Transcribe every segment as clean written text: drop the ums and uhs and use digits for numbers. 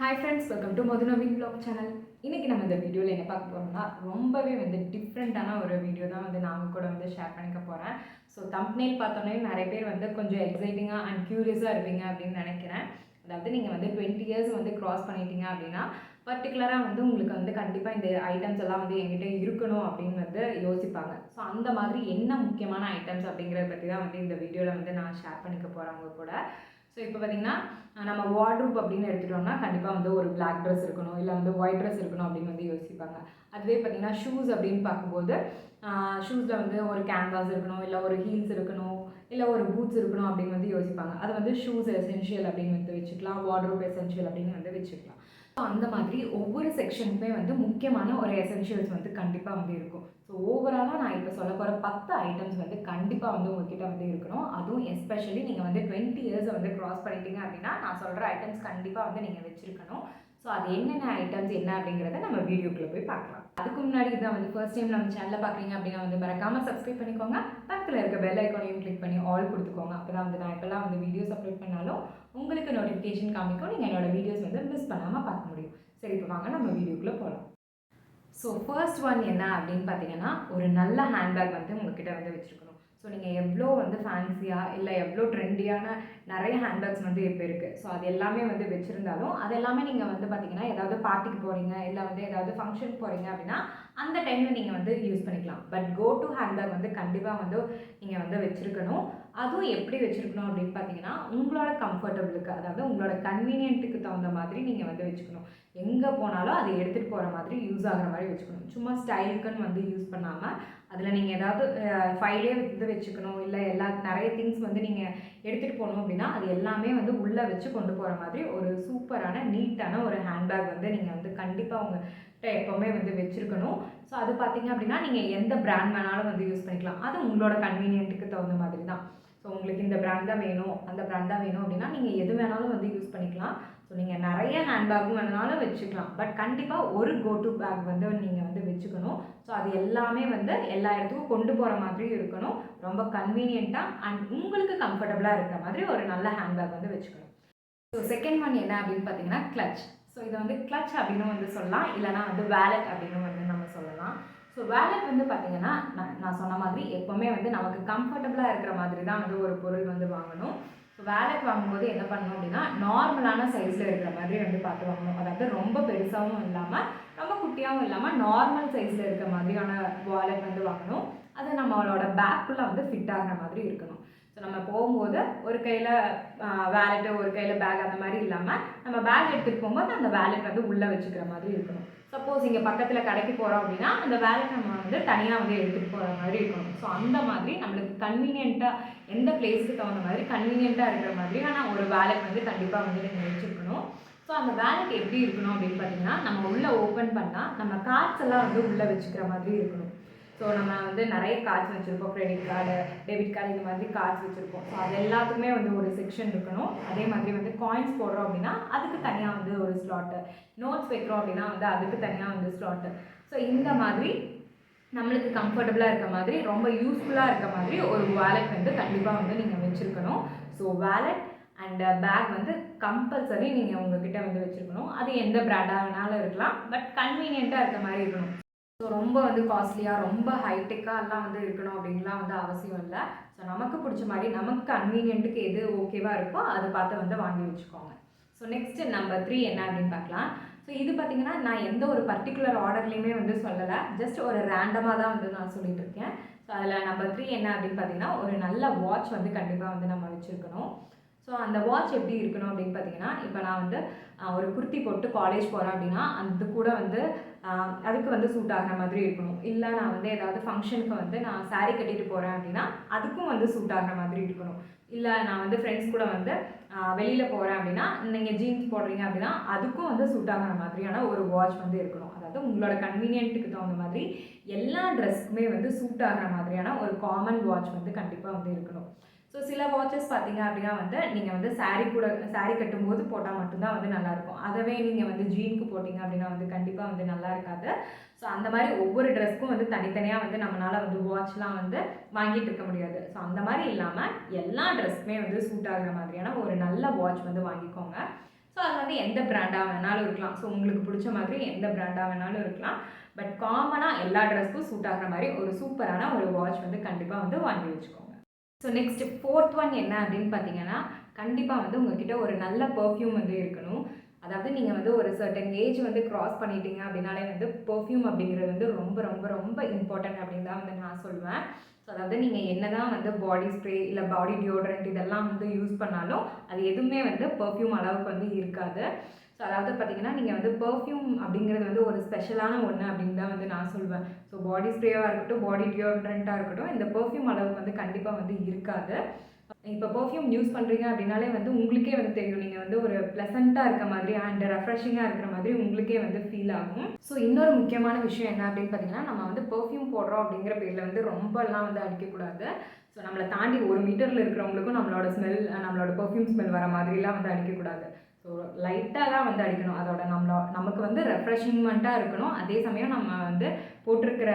Hi friends, welcome to Madhunaveen vlog channel. இன்றைக்கி நம்ம இந்த வீடியோவில் என்ன பார்க்க போகிறோம்னா ரொம்பவே டிஃப்ரெண்ட்டான ஒரு வீடியோ தான் நான் கூட ஷேர் பண்ணிக்க போகிறேன். ஸோ தம்ப்நெயில் பார்த்தோன்னே நிறைய பேர் கொஞ்சம் எக்ஸைட்டிங்காக அண்ட் க்யூரியஸாக இருப்பீங்க அப்படின்னு நினைக்கிறேன். அதாவது நீங்கள் 20 இயர்ஸ் க்ராஸ் பண்ணிட்டீங்க அப்படின்னா பர்டிகுலராக உங்களுக்கு கண்டிப்பாக இந்த ஐட்டம்ஸ் எல்லாம் என்கிட்ட இருக்கணும் அப்படின்னு யோசிப்பாங்க. ஸோ அந்த மாதிரி என்ன முக்கியமான ஐட்டம்ஸ் அப்படிங்கிறத பற்றி தான் இந்த வீடியோவில் நான் ஷேர் பண்ணிக்க போகிறேன் அவங்க கூட. ஸோ இப்போ பார்த்தீங்கன்னா நம்ம வார்ட்ரூப் அப்படின்னு எடுத்துட்டோம்னா கண்டிப்பாக ஒரு பிளாக் ட்ரெஸ் இருக்கணும், இல்லை ஒயிட் ட்ரெஸ் இருக்கணும் அப்படின்னு யோசிப்பாங்க. அதுவே பார்த்தீங்கன்னா ஷூஸ் அப்படின்னு பார்க்கும்போது ஷூஸில் ஒரு கேன்வாஸ் இருக்கணும், இல்லை ஒரு ஹீல்ஸ் இருக்கணும், இல்லை ஒரு பூட்ஸ் இருக்கணும் அப்படின்னு யோசிப்பாங்க. அது ஷூஸ் எசென்ஷியல் அப்படின்னு வச்சுக்கலாம், வார்ட்ரூப் எசென்ஷியல் அப்படின்னு வச்சுக்கலாம். ஸோ அந்த மாதிரி ஒவ்வொரு செக்ஷனுக்குமே முக்கியமான ஒரு எசென்ஷியல்ஸ் கண்டிப்பாக இருக்கும். ஸோ ஓவராலாக நான் இப்போ சொல்ல போகிற 10 ஐட்டம்ஸ் கண்டிப்பாக உங்ககிட்ட இருக்கணும். அதுவும் எஸ்பெஷலி நீங்கள் 20 இயர்ஸை க்ராஸ் பண்ணிட்டீங்க அப்படின்னா நான் சொல்கிற ஐட்டம்ஸ் கண்டிப்பாக நீங்கள் வச்சுருக்கணும். ஸோ அது என்னென்ன ஐட்டம்ஸ் என்ன அப்படிங்கிறத நம்ம வீடியோக்குள்ளே போய் பார்க்கலாம். அதுக்கு முன்னாடி இதான் ஃபர்ஸ்ட் டைம் நம்ம சேனலில் பார்க்குறீங்க அப்படின்னா மறக்காமல் சப்ஸ்கிரைப் பண்ணிக்கோங்க. பக்கத்தில் இருக்க பெல் ஐக்கானையும் கிளிக் பண்ணி ஆல் கொடுத்துக்கோங்க. அப்போ தான் நான் இப்போல்லாம் வீடியோஸ் அப்லோட் பண்ணாலும் உங்களுக்கு நோட்டிஃபிகேஷன் காமிக்கும். நீங்கள் என்னோடய வீடியோஸ் மிஸ் பண்ணாமல் பார்க்க முடியும். சரி, இப்போ வாங்க நம்ம வீடியோக்குள்ளே போகலாம். ஸோ ஃபர்ஸ்ட் ஒன் என்ன அப்படின்னு பார்த்தீங்கன்னா, ஒரு நல்ல ஹேண்ட்பேக் உங்ககிட்ட வச்சுருக்கணும். ஸோ நீங்கள் எவ்வளோ ஃபேன்சியாக இல்லை எவ்வளோ ட்ரெண்டியான நிறைய ஹேண்ட்பேக்ஸ் இப்போ இருக்குது. ஸோ அது எல்லாமே வச்சுருந்தாலும் அது எல்லாமே நீங்கள் பார்த்தீங்கன்னா ஏதாவது பார்ட்டிக்கு போகிறீங்க, இல்லை ஏதாவது ஃபங்க்ஷனுக்கு போகிறீங்க அப்படின்னா அந்த டைமில் நீங்கள் யூஸ் பண்ணிக்கலாம். பட் கோ டு ஹேண்ட்பேக் கண்டிப்பாக நீங்கள் வச்சுருக்கணும். அதுவும் எப்படி வச்சுருக்கணும் அப்படின்னு பார்த்தீங்கன்னா, உங்களோட கம்ஃபர்டபுளுக்கு, அதாவது உங்களோட கன்வீனியன்ட்டுக்கு தகுந்த மாதிரி நீங்கள் வச்சுக்கணும். எங்கே போனாலும் அதை எடுத்துகிட்டு போகிற மாதிரி யூஸ் ஆகிற மாதிரி வச்சுக்கணும். சும்மா ஸ்டைலுக்குன்னு யூஸ் பண்ணாமல் அதில் நீங்கள் ஏதாவது ஃபைலே வச்சுக்கணும், இல்லை நிறைய திங்ஸ் நீங்கள் எடுத்துகிட்டு போகணும் அப்படின்னா அது எல்லாமே உள்ளே வச்சு கொண்டு போகிற மாதிரி ஒரு சூப்பரான நீட்டான ஒரு ஹேண்ட்பேக் நீங்கள் கண்டிப்பாக உங்கள்கிட்ட எப்போவுமே வச்சுருக்கணும். ஸோ அது பார்த்தீங்க அப்படின்னா நீங்கள் எந்த பிராண்ட் வேணாலும் யூஸ் பண்ணிக்கலாம். அது உங்களோட கன்வீனியன்ட்டுக்கு தகுந்த மாதிரி தான். ஸோ உங்களுக்கு இந்த பிராண்ட் தான் வேணும், அந்த பிராண்ட் தான் வேணும் அப்படின்னா நீங்கள் எது வேணாலும் யூஸ் பண்ணிக்கலாம். ஸோ நீங்கள் நிறைய ஹேண்ட்பேக்கும் வேணாலும் வச்சுக்கலாம். பட் கண்டிப்பாக ஒரு கோ டு பேக் நீங்கள் வச்சுக்கணும். ஸோ அது எல்லாமே எல்லா இடத்துக்கும் கொண்டு போகிற மாதிரியும் இருக்கணும். ரொம்ப கன்வீனியண்ட்டாக அண்ட் உங்களுக்கு கம்ஃபர்டபுளாக இருக்கிற மாதிரி ஒரு நல்ல ஹேண்ட்பேக் வச்சுக்கணும். ஸோ செகண்ட் ஒன் என்ன அப்படின்னு பார்த்தீங்கன்னா கிளட்ச். ஸோ இதை கிளட்ச் அப்படின்னு சொல்லலாம், இல்லைனா வேலட் அப்படின்னு நம்ம சொல்லலாம். ஸோ வேலட் பார்த்தீங்கன்னா நான் சொன்ன மாதிரி எப்போவுமே நமக்கு கம்ஃபர்டபுளாக இருக்கிற மாதிரி தான் ஒரு பொருள் வாங்கணும். ஸோ வேலட் வாங்கும்போது என்ன பண்ணணும் அப்படின்னா நார்மலான சைஸில் இருக்கிற மாதிரி பார்த்து வாங்கணும். அதாவது ரொம்ப பெருசாகவும் இல்லாமல் ரொம்ப குட்டியாகவும் இல்லாமல் நார்மல் சைஸில் இருக்கிற மாதிரியான வாலெட் வாங்கணும். அது நம்மளோட பேக்குள்ளே ஃபிட் ஆகிற மாதிரி இருக்கணும். ஸோ நம்ம போகும்போது ஒரு கையில் வேலெட்டு ஒரு கையில் பேக் அந்த மாதிரி இல்லாமல் நம்ம பேக் எடுத்துகிட்டு போகும்போது அந்த வேலெட் உள்ளே வச்சுக்கிற மாதிரி இருக்கணும். சப்போஸ் இங்கே பக்கத்தில் கடைக்கு போகிறோம் அப்படின்னா அந்த வேலெட் நம்ம தனியாக எடுத்துகிட்டு போகிற மாதிரி இருக்கணும். ஸோ அந்த மாதிரி நம்மளுக்கு கன்வீனியண்ட்டாக எந்த பிளேஸுக்கு தகுந்த மாதிரி கன்வீனியண்ட்டாக இருக்கிற மாதிரியான ஒரு வேலெட் கண்டிப்பாக நீங்கள் வச்சுருக்கணும். ஸோ அந்த வேலெட் எப்படி இருக்கணும் அப்படின்னு பார்த்தீங்கன்னா, நம்ம உள்ளே ஓப்பன் பண்ணால் நம்ம கார்ட்ஸ் எல்லாம் உள்ளே வச்சுக்கிற மாதிரி இருக்கணும். ஸோ நம்ம நிறைய கார்ட்ஸ் வச்சுருப்போம், கிரெடிட் கார்டு, டெபிட் கார்டு, இந்த மாதிரி கார்ட்ஸ் வச்சுருப்போம். ஸோ அது எல்லாத்துக்குமே ஒரு செக்ஷன் இருக்கணும். அதே மாதிரி காயின்ஸ் போடுறோம் அப்படின்னா அதுக்கு தனியாக ஒரு ஸ்லாட்டு, நோட்ஸ் வைக்கிறோம் அப்படின்னா அதுக்கு தனியாக ஸ்லாட்டு. ஸோ இந்த மாதிரி நம்மளுக்கு கம்ஃபர்டபுளாக இருக்க மாதிரி ரொம்ப யூஸ்ஃபுல்லாக இருக்க மாதிரி ஒரு வேலெட் கண்டிப்பாக நீங்கள் வச்சுருக்கணும். So wallet and bag compulsory நீங்கள் உங்ககிட்ட வச்சுருக்கணும். அது எந்த பிராண்டாக வேணாலும் இருக்கலாம், பட் கன்வீனியண்ட்டாக இருக்க மாதிரி இருக்கணும். ஸோ ரொம்ப காஸ்ட்லியாக ரொம்ப ஹைடெக்காக எல்லாம் இருக்கணும் அப்படின்லாம் அவசியம் இல்லை. ஸோ நமக்கு பிடிச்ச மாதிரி நமக்கு கன்வீனியன்ட்டுக்கு எது ஓகேவாக இருக்கோ அதை பார்த்து வாங்கி வச்சுக்கோங்க. ஸோ நெக்ஸ்ட்டு நம்பர் 3 என்ன அப்படின்னு பார்க்கலாம். ஸோ இது பார்த்திங்கன்னா நான் எந்த ஒரு பர்டிகுலர் ஆர்டர்லேயுமே சொல்லலை, ஜஸ்ட் ஒரு ரேண்டமாக தான் நான் சொல்லிட்டு இருக்கேன். ஸோ அதில் நம்பர் 3 என்ன அப்படின்னு பார்த்தீங்கன்னா, ஒரு நல்ல வாட்ச் கண்டிப்பாக நம்ம வச்சுருக்கணும். ஸோ அந்த வாட்ச் எப்படி இருக்கணும் அப்படின்னு பார்த்தீங்கன்னா, இப்போ நான் ஒரு குர்த்தி போட்டு காலேஜ் போகிறேன் அப்படின்னா அது கூட அதுக்கு சூட் ஆகிற மாதிரி இருக்கணும். இல்லை நான் ஏதாவது ஃபங்க்ஷனுக்கு நான் சாரீ கட்டிட்டு போகிறேன் அப்படின்னா அதுக்கும் சூட் ஆகிற மாதிரி இருக்கணும். இல்லை நான் ஃப்ரெண்ட்ஸ் கூட வெளியில் போகிறேன் அப்படின்னா நீங்கள் ஜீன்ஸ் போடுறீங்க அப்படின்னா அதுக்கும் சூட் ஆகிற மாதிரியான ஒரு வாட்ச் இருக்கணும். அதாவது உங்களோட கன்வீனியன்ட்டுக்கு தகுந்த மாதிரி எல்லா ட்ரெஸ்க்குமே சூட் ஆகிற மாதிரியான ஒரு காமன் வாட்ச் கண்டிப்பாக இருக்கணும். ஸோ சில வாட்சஸ் பார்த்தீங்க அப்படின்னா நீங்கள் சாரீ கட்டும்போது போட்டால் மட்டும்தான் நல்லாயிருக்கும். அதவே நீங்கள் ஜீனுக்கு போட்டிங்க அப்படின்னா கண்டிப்பாக நல்லா இருக்காது. ஸோ அந்த மாதிரி ஒவ்வொரு ட்ரெஸ்க்கும் தனித்தனியாக நம்மளால் வாட்ச்லாம் வாங்கிட்டு இருக்க முடியாது. ஸோ அந்த மாதிரி இல்லாமல் எல்லா ட்ரெஸ்க்குமே சூட் ஆகிற மாதிரியான ஒரு நல்ல வாட்ச் வாங்கிக்கோங்க. ஸோ அது வந்து எந்த பிராண்டாக வேணாலும் இருக்கலாம். ஸோ உங்களுக்கு பிடிச்ச மாதிரி எந்த பிராண்டாக வேணாலும் இருக்கலாம். பட் காமனாக எல்லா ட்ரெஸ்க்கும் சூட் ஆகிற மாதிரி ஒரு சூப்பரான ஒரு வாட்ச் வந்து கண்டிப்பாக வந்து வாங்கி வச்சுக்கோங்க. ஸோ நெக்ஸ்ட் 4th ஒன் என்ன அப்படின்னு பார்த்தீங்கன்னா, கண்டிப்பாக வந்து உங்ககிட்ட ஒரு நல்ல பர்ஃப்யூம் வந்து இருக்கணும். அதாவது நீங்கள் வந்து ஒரு சர்டன் ஏஜ் வந்து கிராஸ் பண்ணிட்டீங்க அப்படின்னாலே வந்து பர்ஃப்யூம் அப்படிங்கிறது வந்து ரொம்ப ரொம்ப ரொம்ப இம்பார்ட்டன்ட் அப்படின்னு தான் வந்து நான் சொல்லுவேன். ஸோ அதாவது நீங்கள் என்ன தான் வந்து பாடி ஸ்ப்ரே இல்லை பாடி டியோட்ரண்ட் இதெல்லாம் வந்து யூஸ் பண்ணாலும் அது எதுவுமே வந்து பர்ஃப்யூம் அளவுக்கு வந்து இருக்காது. ஸோ அதாவது பார்த்தீங்கன்னா நீங்கள் வந்து பர்ஃப்யூம் அப்படிங்கிறது வந்து ஒரு ஸ்பெஷலான ஒன்று அப்படின்னு தான் வந்து நான் சொல்லுவேன். ஸோ பாடி ஸ்ப்ரேவாக இருக்கட்டும், பாடி டியோட்ரண்ட்டாக இருக்கட்டும், இந்த பர்ஃப்யூம் அளவுக்கு வந்து கண்டிப்பாக வந்து இருக்காது. இப்போ பர்ஃப்யூம் யூஸ் பண்ணுறீங்க அப்படின்னாலே வந்து உங்களுக்கே வந்து தெரியும், நீங்கள் வந்து ஒரு ப்ளசண்ட்டாக இருக்க மாதிரி அண்ட் ரெஃப்ரெஷிங்காக இருக்கிற மாதிரி உங்களுக்கே வந்து ஃபீல் ஆகும். ஸோ இன்னொரு முக்கியமான விஷயம் என்ன அப்படின்னு பார்த்தீங்கன்னா, நம்ம வந்து பர்ஃப்யூம் போடுறோம் அப்படிங்கிற பேரில் வந்து ரொம்பலாம் வந்து அடிக்கக்கூடாது. ஸோ நம்மளை தாண்டி 1 மீட்டரில் இருக்கிறவங்களுக்கும் நம்மளோட ஸ்மெல், நம்மளோட பர்ஃப்யூம் ஸ்மெல் வர மாதிரிலாம் வந்து அடிக்கக்கூடாது. ஸோ லைட்டாக தான் வந்து அடிக்கணும். அதோட நமக்கு வந்து ரெஃப்ரெஷிங்மெண்ட்டாக இருக்கணும். அதே சமயம் நம்ம வந்து போட்டிருக்கிற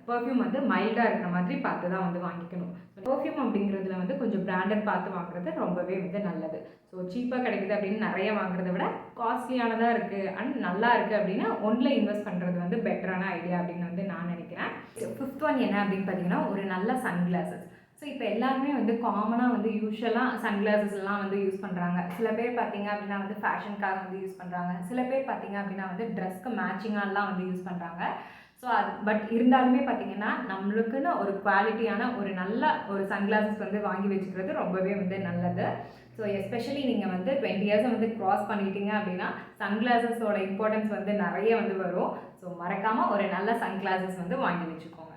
பர்ஃப்யூம் வந்து மைல்டாக இருக்கிற மாதிரி பார்த்து தான் வந்து வாங்கிக்கணும். பர்ஃப்யூம் அப்படிங்கிறதுல வந்து கொஞ்சம் பிராண்டட் பார்த்து வாங்குறது ரொம்பவே வந்து நல்லது. ஸோ சீப்பாக கிடைக்குது அப்படின்னு நிறைய வாங்குறத விட காஸ்ட்லியானதாக இருக்குது அண்ட் நல்லா இருக்குது அப்படின்னா ஒன்றில் இன்வெஸ்ட் பண்ணுறது வந்து பெட்டரான ஐடியா அப்படின்னு வந்து நான் நினைக்கிறேன். 5th ஒன் என்ன அப்படின்னு பார்த்தீங்கன்னா, ஒரு நல்ல சன்கிளாஸஸ். ஸோ இப்போ எல்லாருமே வந்து காமனாக வந்து யூஸ்வலாக சன்கிளாஸஸ்லாம் வந்து யூஸ் பண்ணுறாங்க. சில பேர் பார்த்தீங்க அப்படின்னா வந்து ஃபேஷனுக்காக வந்து யூஸ் பண்ணுறாங்க. சில பேர் பார்த்தீங்க அப்படின்னா வந்து ட்ரெஸ்க்கு மேட்சிங்காலாம் வந்து யூஸ் பண்ணுறாங்க. ஸோ பட் இருந்தாலுமே பார்த்தீங்கன்னா நம்மளுக்குன்னு ஒரு குவாலிட்டியான ஒரு நல்ல ஒரு சன்கிளாஸஸ் வந்து வாங்கி வச்சுக்கிறது ரொம்பவே வந்து நல்லது. ஸோ எஸ்பெஷலி நீங்கள் வந்து 20 இயர்ஸை வந்து க்ராஸ் பண்ணிட்டீங்க அப்படின்னா சன்கிளாஸஸோட இம்பார்ட்டன்ஸ் வந்து நிறைய வந்து வரும். ஸோ மறக்காமல் ஒரு நல்ல சன்கிளாஸஸ் வந்து வாங்கி வச்சுக்கோங்க.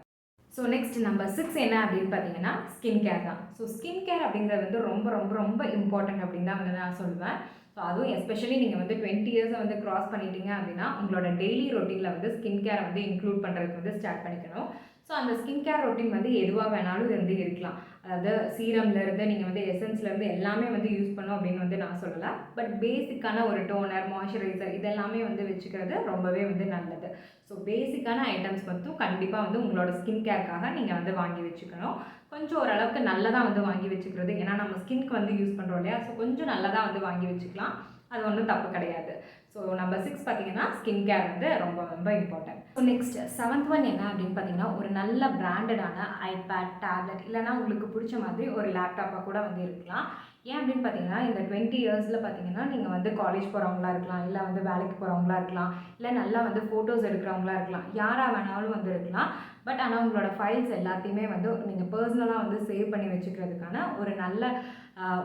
ஸோ நெக்ஸ்ட் நம்பர் 6 என்ன அப்படின்னு பார்த்தீங்கன்னா, ஸ்கின் கேர் தான். ஸோ ஸ்கின் கேர் அப்படிங்கிறது வந்து ரொம்ப ரொம்ப ரொம்ப இம்பார்ட்டன்ட் அப்படின்னு தான் வந்து நான் சொல்லுவேன். ஸோ அதுவும் எஸ்பெஷலி நீங்கள் வந்து 20 இயர்ஸை வந்து க்ராஸ் பண்ணிட்டீங்க அப்படின்னா உங்களோட டெய்லி ரொட்டீனில் வந்து ஸ்கின் கேரை வந்து இன்க்ளூட் பண்ணுறதுக்கு வந்து ஸ்டார்ட் பண்ணிக்கணும். ஸோ அந்த ஸ்கின் கேர் ரொட்டீன் வந்து எதுவாக வேணாலும் இருந்து இருக்கலாம். அதாவது சீரம்லேருந்து நீங்கள் வந்து எசன்ஸ்லேருந்து எல்லாமே வந்து யூஸ் பண்ணோம் அப்படின்னு வந்து நான் சொல்லலை. பட் பேசிக்கான ஒரு டோனர், மாய்ஸ்சரைசர் இதெல்லாமே வந்து வச்சுக்கிறது ரொம்பவே வந்து நல்லது. ஸோ பேசிக்கான ஐட்டம்ஸ் மட்டும் கண்டிப்பாக வந்து உங்களோட ஸ்கின் கேருக்காக நீங்கள் வந்து வாங்கி வச்சுக்கணும். கொஞ்சம் ஓரளவுக்கு நல்லதாக வந்து வாங்கி வச்சுக்கிறது, ஏன்னா நம்ம ஸ்கின்க்கு வந்து யூஸ் பண்ணுறோம் இல்லையா. ஸோ கொஞ்சம் நல்லதாக வந்து வாங்கி வச்சுக்கலாம், அது ஒன்றும் தப்பு கிடையாது. ஸோ நம்பர் 6 பார்த்தீங்கன்னா ஸ்கின் கேர் வந்து ரொம்ப ரொம்ப important. So next 7th one என்ன அப்படின்னு பார்த்தீங்கன்னா, ஒரு நல்ல பிராண்டடான ஐபேட், டேப்லெட் இல்லைனா உங்களுக்கு பிடிச்ச மாதிரி ஒரு லேப்டாப்பாக கூட வந்து இருக்கலாம். ஏன் அப்படின்னு பார்த்தீங்கன்னா, இந்த 20 இயர்ஸில் பார்த்தீங்கன்னா நீங்கள் வந்து காலேஜ் போகிறவங்களா இருக்கலாம், இல்லை வந்து வேலைக்கு போகிறவங்களா இருக்கலாம், இல்லை நல்லா வந்து ஃபோட்டோஸ் எடுக்கிறவங்களா இருக்கலாம், யாராக வேணாலும் வந்து இருக்கலாம். பட் ஆனால் உங்களோட ஃபைல்ஸ் எல்லாத்தையுமே வந்து நீங்கள் பர்சனலாக வந்து சேவ் பண்ணி வச்சுக்கிறதுக்கான ஒரு நல்ல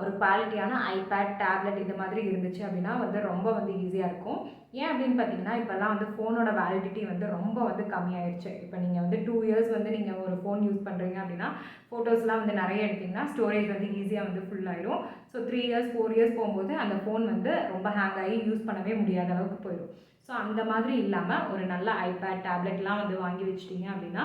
ஒரு குவாலிட்டியான ஐபேட், டேப்லெட் இது மாதிரி இருந்துச்சு அப்படின்னா வந்து ரொம்ப வந்து ஈஸியாக இருக்கும். ஏன் அப்படின்னு பார்த்தீங்கன்னா, இப்போல்லாம் வந்து ஃபோனோட வேலிடிட்டி வந்து ரொம்ப வந்து கம்மியாயிடுச்சு. இப்போ நீங்கள் வந்து 2 இயர்ஸ் வந்து நீங்கள் ஒரு ஃபோன் யூஸ் பண்ணுறீங்க அப்படின்னா ஃபோட்டோஸ்லாம் வந்து நிறைய எடுத்திங்கன்னா ஸ்டோரேஜ் வந்து ஈஸியாக வந்து ஃபுல் ஆயிரும். ஸோ 3 இயர்ஸ் 4 இயர்ஸ் போகும்போது அந்த ஃபோன் வந்து ரொம்ப ஹேங் ஆகி யூஸ் பண்ணவே முடியாத அளவுக்கு போயிடும். ஸோ அந்த மாதிரி இல்லாமல் ஒரு நல்ல ஐபேட், டேப்லெட்லாம் வந்து வாங்கி வச்சிட்டிங்க அப்படின்னா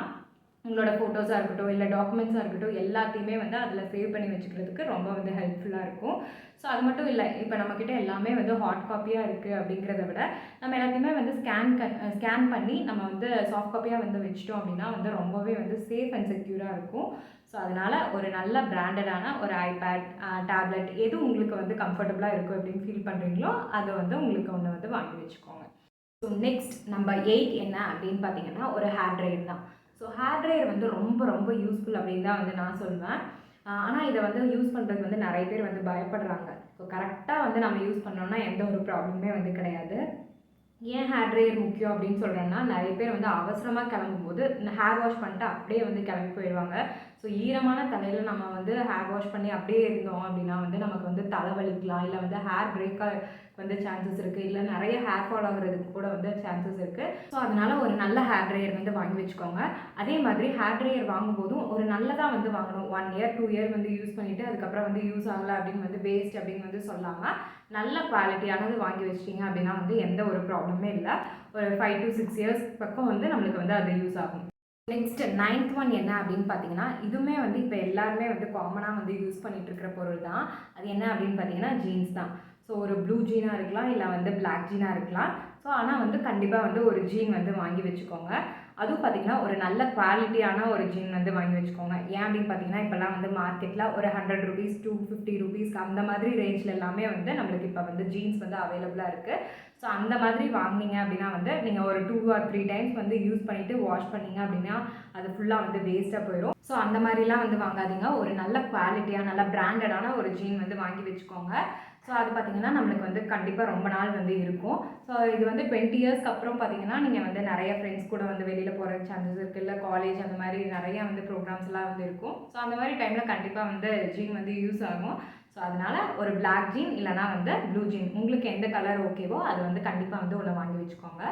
உங்களோட ஃபோட்டோஸாக இருக்கட்டும், இல்லை டாக்குமெண்ட்ஸாக இருக்கட்டும், எல்லாத்தையுமே வந்து அதில் சேவ் பண்ணி வச்சுக்கிறதுக்கு ரொம்ப வந்து ஹெல்ப்ஃபுல்லாக இருக்கும். ஸோ அது மட்டும் இல்லை, இப்போ நம்மக்கிட்ட எல்லாமே வந்து ஹார்ட் காப்பியாக இருக்குது அப்படிங்கிறத விட நம்ம எல்லாத்தையுமே வந்து ஸ்கேன் பண்ணி நம்ம வந்து சாஃப்ட் காப்பியாக வந்து வச்சிட்டோம் அப்படின்னா வந்து ரொம்பவே வந்து சேஃப் அண்ட் செக்யூராக இருக்கும். ஸோ அதனால் ஒரு நல்ல பிராண்டடான ஒரு ஐபேட், டேப்லெட் எது உங்களுக்கு வந்து கம்ஃபர்டபுளாக இருக்கும் அப்படின்னு ஃபீல் பண்ணுறீங்களோ அதை வந்து உங்களுக்கு ஒன்று வந்து வாங்கி வச்சுக்கோங்க. ஸோ நெக்ஸ்ட் நம்பர் 8 என்ன அப்படின்னு பார்த்தீங்கன்னா, ஒரு ஹேர் ட்ரையர் தான். ஸோ ஹேர் ட்ரையர் வந்து ரொம்ப ரொம்ப யூஸ்ஃபுல் அப்படின்னு தான் வந்து நான் சொல்லுவேன். ஆனால் இதை வந்து யூஸ் பண்ணுறது வந்து நிறைய பேர் வந்து பயப்படுறாங்க. ஸோ கரெக்டாக வந்து நம்ம யூஸ் பண்ணோம்னா எந்த ஒரு ப்ராப்ளமே வந்து கிடையாது. ஏன் ஹேர் ட்ரையர் முக்கியம் அப்படின்னு சொல்கிறேன்னா, நிறைய பேர் வந்து அவசரமாக கிளம்பும்போது ஹேர் வாஷ் பண்ணிட்டு அப்படியே வந்து கிளம்பி போயிடுவாங்க. ஸோ ஈரமான தலையில் நம்ம வந்து ஹேர் வாஷ் பண்ணி அப்படியே இருந்தோம் அப்படின்னா வந்து நமக்கு வந்து தலைவலிக்கலாம், இல்லை வந்து ஹேர் பிரேக்காக வந்து சான்சஸ் இருக்குது, இல்லை நிறைய ஹேர் ஃபால் ஆகுறதுக்கு கூட வந்து சான்சஸ் இருக்குது. ஸோ அதனால் ஒரு நல்ல ஹேர் ட்ரையர் வந்து வாங்கி வச்சுக்கோங்க. அதே மாதிரி ஹேர் ட்ரையர் வாங்கும்போதும் ஒரு நல்லதாக வந்து வாங்கணும். 1 இயர் 2 இயர் வந்து யூஸ் பண்ணிவிட்டு அதுக்கப்புறம் வந்து யூஸ் ஆகலை அப்படின்னு வந்து வேஸ்ட் அப்படின்னு வந்து சொல்லாமல் நல்ல குவாலிட்டியானது வாங்கி வச்சிட்டிங்க அப்படின்னா வந்து எந்த ஒரு ப்ராப்ளமே இல்லை. ஒரு 5 to 6 இயர்ஸ் பக்கம் வந்து நம்மளுக்கு வந்து அது யூஸ் ஆகும். நெக்ஸ்ட் 9th ஒன் என்ன அப்படின்னு பார்த்தீங்கன்னா, இதுவுமே வந்து இப்போ எல்லாருமே வந்து காமனாக வந்து யூஸ் பண்ணிகிட்டு இருக்கிற பொருள் தான். அது என்ன அப்படின்னு பார்த்தீங்கன்னா ஜீன்ஸ் தான். ஸோ ஒரு ப்ளூ ஜீனாக இருக்கலாம், இல்லை வந்து பிளாக் ஜீனாக இருக்கலாம். ஸோ ஆனால் வந்து கண்டிப்பாக வந்து ஒரு ஜீன் வந்து வாங்கி வச்சுக்கோங்க. அதுவும் பார்த்திங்கன்னா ஒரு நல்ல குவாலிட்டியான ஒரு ஜீன் வந்து வாங்கி வச்சுக்கோங்க. ஏன் அப்படின்னு பார்த்தீங்கன்னா இப்போல்லாம் வந்து மார்க்கெட்டில் ஒரு ₹100 ₹250 அந்த மாதிரி ரேஞ்சில் எல்லாமே வந்து நம்மளுக்கு இப்போ வந்து ஜீன்ஸ் வந்து அவைலபிளாக இருக்குது. ஸோ அந்த மாதிரி வாங்கினீங்க அப்படின்னா வந்து நீங்கள் ஒரு 2 or 3 டைம்ஸ் வந்து யூஸ் பண்ணிவிட்டு வாஷ் பண்ணிங்க அப்படின்னா அது ஃபுல்லாக வந்து வேஸ்ட்டாக போயிடும். ஸோ அந்த மாதிரிலாம் வந்து வாங்காதீங்க. ஒரு நல்ல குவாலிட்டியாக நல்ல பிராண்டடான ஒரு ஜீன் வந்து வாங்கி வச்சுக்கோங்க. ஸோ அது பார்த்திங்கன்னா நம்மளுக்கு வந்து கண்டிப்பாக ரொம்ப நாள் வந்து இருக்கும். ஸோ இது வந்து 20 இயர்ஸ்க்கு அப்புறம் பார்த்திங்கன்னா நீங்கள் வந்து நிறைய ஃப்ரெண்ட்ஸ் கூட வந்து வெளியில் போகிற சான்சஸ் இருக்குது, இல்லை காலேஜ் அந்த மாதிரி நிறையா வந்து ப்ரோக்ராம்ஸ்லாம் வந்து இருக்கும். ஸோ அந்த மாதிரி டைமில் கண்டிப்பாக வந்து ஜீன் வந்து யூஸ் ஆகும். ஸோ அதனால் ஒரு பிளாக் ஜீன் இல்லைனா வந்து ப்ளூ ஜீன் உங்களுக்கு எந்த கலர் ஓகேவோ அது வந்து கண்டிப்பாக வந்து ஒன்று வாங்கி வச்சுக்கோங்க.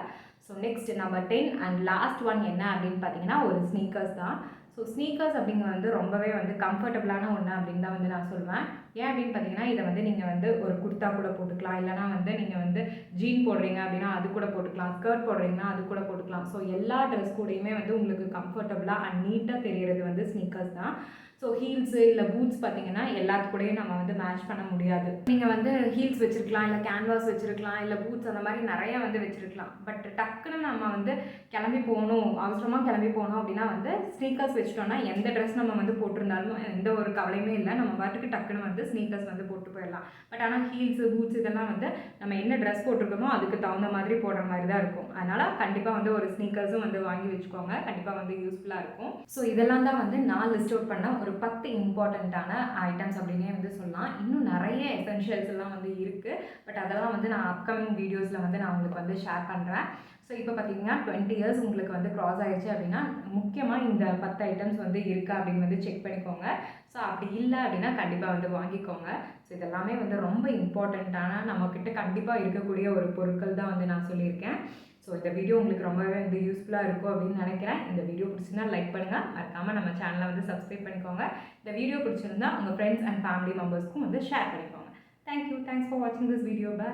So next number 10 and last one என்ன அப்படின்னு பார்த்தீங்கன்னா ஒரு ஸ்னீக்கர்ஸ் தான். ஸோ ஸ்னீக்கர்ஸ் அப்படிங்கிறது வந்து ரொம்பவே வந்து கம்ஃபர்டபுளான ஒன்று அப்படின்னு தான் வந்து நான் சொல்லுவேன். ஏன் அப்படின்னு பார்த்தீங்கன்னா இதை வந்து நீங்கள் வந்து ஒரு குர்த்தா கூட போட்டுக்கலாம், இல்லைனா வந்து நீங்கள் வந்து ஜீன் போடுறீங்க அப்படின்னா அது கூட போட்டுக்கலாம், ஸ்கர்ட் போடுறீங்கன்னா அது கூட போட்டுக்கலாம். ஸோ எல்லா ட்ரெஸ் கூடயுமே வந்து உங்களுக்கு கம்ஃபர்டபுளாக அண்ட் நீட்டாக தெரிகிறது வந்து ஸ்னீக்கர்ஸ் தான். ஸோ ஹீல்ஸு இல்லை பூட்ஸ் பார்த்தீங்கன்னா எல்லாத்து கூடயும் நம்ம வந்து மேட்ச் பண்ண முடியாது. நீங்கள் வந்து ஹீல்ஸ் வச்சுருக்கலாம், இல்லை கேன்வாஸ் வச்சுருக்கலாம், இல்லை பூட்ஸ் அந்த மாதிரி நிறையா வந்து வச்சுருக்கலாம். பட் டக்குன்னு நம்ம வந்து கிளம்பி போகணும், அவசரமாக கிளம்பி போகணும் அப்படின்னா வந்து ஸ்னீக்கர்ஸ் வச்சுட்டோம்னா எந்த ட்ரெஸ் நம்ம வந்து போட்டிருந்தாலும் எந்த ஒரு கவலையுமே இல்லை, நம்ம பாட்டுக்கு டக்குன்னு வந்து ஸ்னீக்கர்ஸ் வந்து போட்டு போயிடலாம். பட் ஆனால் ஹீல்ஸு பூட்ஸ் இதெல்லாம் வந்து நம்ம என்ன ட்ரெஸ் போட்டிருக்கோமோ அதுக்கு தகுந்த மாதிரி போடுற மாதிரி தான் இருக்கும். அதனால் கண்டிப்பாக வந்து ஒரு ஸ்னீக்கர்ஸும் வந்து வாங்கி வச்சுக்கோங்க, கண்டிப்பாக வந்து யூஸ்ஃபுல்லாக இருக்கும். ஸோ இதெல்லாம் தான் வந்து நான் லிஸ்ட் அவுட் பண்ண ஒரு 10 இம்பார்ட்டண்ட்டான ஐட்டம்ஸ் அப்படின்னே வந்து சொல்லலாம். இன்னும் நிறைய எசென்ஷியல்ஸ் எல்லாம் வந்து இருக்குது. பட் அதெல்லாம் வந்து நான் அப்கமிங் வீடியோஸில் வந்து நான் உங்களுக்கு வந்து ஷேர் பண்ணுறேன். ஸோ இப்போ பார்த்தீங்கன்னா 20 இயர்ஸ் உங்களுக்கு வந்து க்ராஸ் ஆகிடுச்சு அப்படின்னா முக்கியமாக இந்த 10 ஐட்டம்ஸ் வந்து இருக்கா அப்படின்னு வந்து செக் பண்ணிக்கோங்க. ஸோ அப்படி இல்லை அப்படின்னா கண்டிப்பாக வந்து வாங்கிக்கோங்க. ஸோ இதெல்லாமே வந்து ரொம்ப இம்பார்ட்டண்ட்டான நம்மக்கிட்ட கண்டிப்பாக இருக்கக்கூடிய ஒரு பொருட்கள் தான் வந்து நான் சொல்லியிருக்கேன். ஸோ இந்த வீடியோ உங்களுக்கு ரொம்பவே வந்து யூஸ்ஃபுல்லாக இருக்கும் அப்படின்னு நினைக்கிறேன். இந்த வீடியோ பிடிச்சிருந்தா லைக் பண்ணுங்கள், மறக்காமல் நம்ம சேனலை வந்து சப்ஸ்கிரைப் பண்ணிக்கோங்க. இந்த வீடியோ பிடிச்சிருந்தா உங்கள் ஃப்ரெண்ட்ஸ் அண்ட் ஃபேமிலி மெம்பர்ஸ்க்கும் வந்து ஷேர் பண்ணிக்கோங்க. தேங்க்யூ, தேங்க்ஸ் ஃபார் வாட்சிங் திஸ் வீடியோ. பை.